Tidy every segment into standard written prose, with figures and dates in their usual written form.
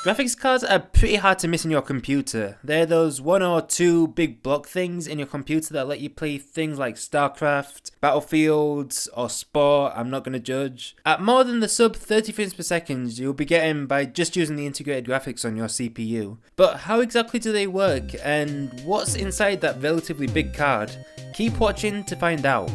Graphics cards are pretty hard to miss in your computer. They're those one or two big block things in your computer that let you play things like Starcraft, Battlefield, or Sport, I'm not gonna judge. At more than the sub 30 frames per second you'll be getting by just using the integrated graphics on your CPU. But how exactly do they work, and what's inside that relatively big card? Keep watching to find out.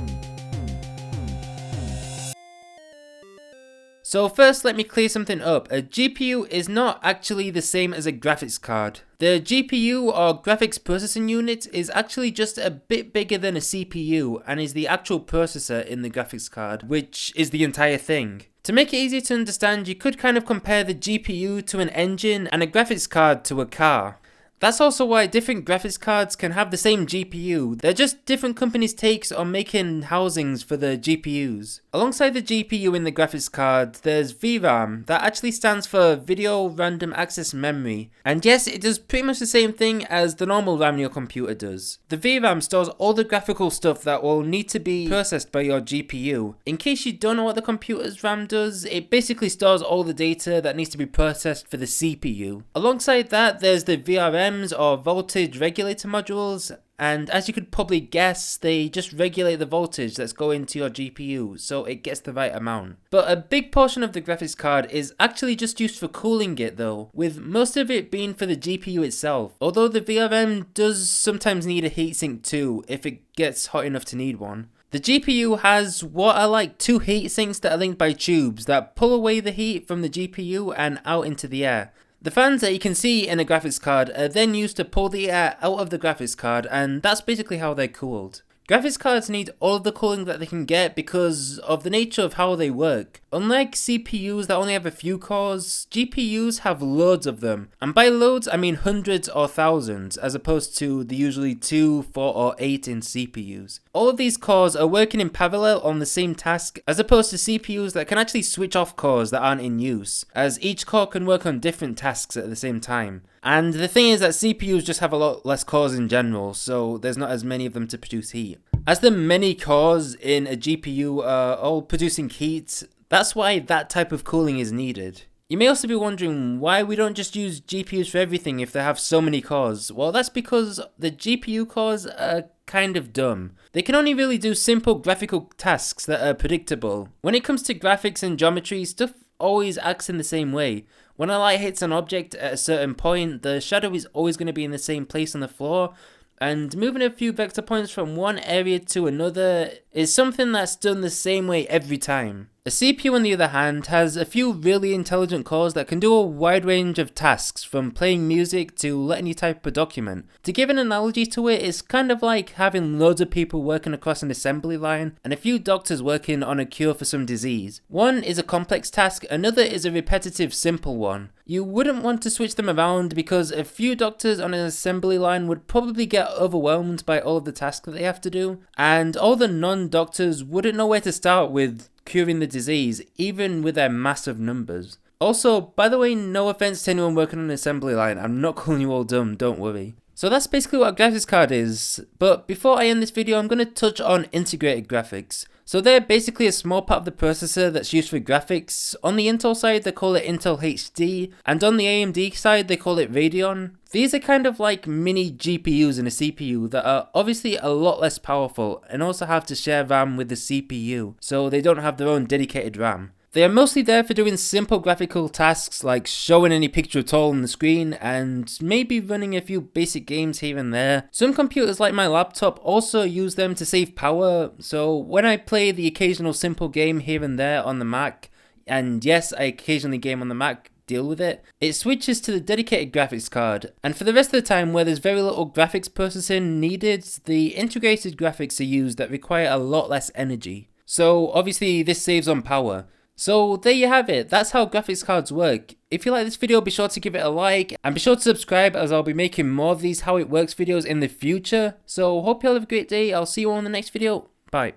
So first, let me clear something up. A GPU is not actually the same as a graphics card. The GPU or graphics processing unit is actually just a bit bigger than a CPU and is the actual processor in the graphics card, which is the entire thing. To make it easier to understand, you could kind of compare the GPU to an engine and a graphics card to a car. That's also why different graphics cards can have the same GPU, they're just different companies' takes on making housings for the GPUs. Alongside the GPU in the graphics card, there's VRAM, that actually stands for Video Random Access Memory, and yes, it does pretty much the same thing as the normal RAM in your computer does. The VRAM stores all the graphical stuff that will need to be processed by your GPU. In case you don't know what the computer's RAM does, it basically stores all the data that needs to be processed for the CPU. Alongside that, there's the VRM or voltage regulator modules, and as you could probably guess, they just regulate the voltage that's going to your GPU so it gets the right amount. But a big portion of the graphics card is actually just used for cooling it though, with most of it being for the GPU itself, although the VRM does sometimes need a heatsink too if it gets hot enough to need one. The GPU has what are like two heat sinks that are linked by tubes that pull away the heat from the GPU and out into the air. The fans that you can see in a graphics card are then used to pull the air out of the graphics card, and that's basically how they're cooled. Graphics cards need all of the cooling that they can get because of the nature of how they work. Unlike CPUs that only have a few cores, GPUs have loads of them. And by loads, I mean hundreds or thousands, as opposed to the usually 2, 4 or 8 in CPUs. All of these cores are working in parallel on the same task, as opposed to CPUs that can actually switch off cores that aren't in use, as each core can work on different tasks at the same time. And the thing is that CPUs just have a lot less cores in general, so there's not as many of them to produce heat. As the many cores in a GPU are all producing heat, that's why that type of cooling is needed. You may also be wondering why we don't just use GPUs for everything if they have so many cores. Well, that's because the GPU cores are kind of dumb. They can only really do simple graphical tasks that are predictable. When it comes to graphics and geometry, stuff always acts in the same way. When a light hits an object at a certain point, the shadow is always going to be in the same place on the floor, and moving a few vector points from one area to another is something that's done the same way every time. A CPU, on the other hand, has a few really intelligent cores that can do a wide range of tasks, from playing music to letting you type a document. To give an analogy to it, it's kind of like having loads of people working across an assembly line and a few doctors working on a cure for some disease. One is a complex task, another is a repetitive, simple one. You wouldn't want to switch them around because a few doctors on an assembly line would probably get overwhelmed by all of the tasks that they have to do, and all the non-doctors wouldn't know where to start with curing the disease, even with their massive numbers. Also, by the way, no offense to anyone working on an assembly line, I'm not calling you all dumb, don't worry. So that's basically what a graphics card is, but before I end this video I'm going to touch on integrated graphics. So they're basically a small part of the processor that's used for graphics. On the Intel side they call it Intel HD, and on the AMD side they call it Radeon. These are kind of like mini GPUs in a CPU that are obviously a lot less powerful and also have to share RAM with the CPU, so they don't have their own dedicated RAM. They are mostly there for doing simple graphical tasks like showing any picture at all on the screen and maybe running a few basic games here and there. Some computers like my laptop also use them to save power, so when I play the occasional simple game here and there on the Mac, and yes, I occasionally game on the Mac, deal with it, it switches to the dedicated graphics card, and for the rest of the time where there's very little graphics processing needed, the integrated graphics are used that require a lot less energy. So obviously this saves on power. So there you have it, that's how graphics cards work. If you like this video, be sure to give it a like, and be sure to subscribe as I'll be making more of these how it works videos in the future. So hope you all have a great day, I'll see you all in the next video, bye.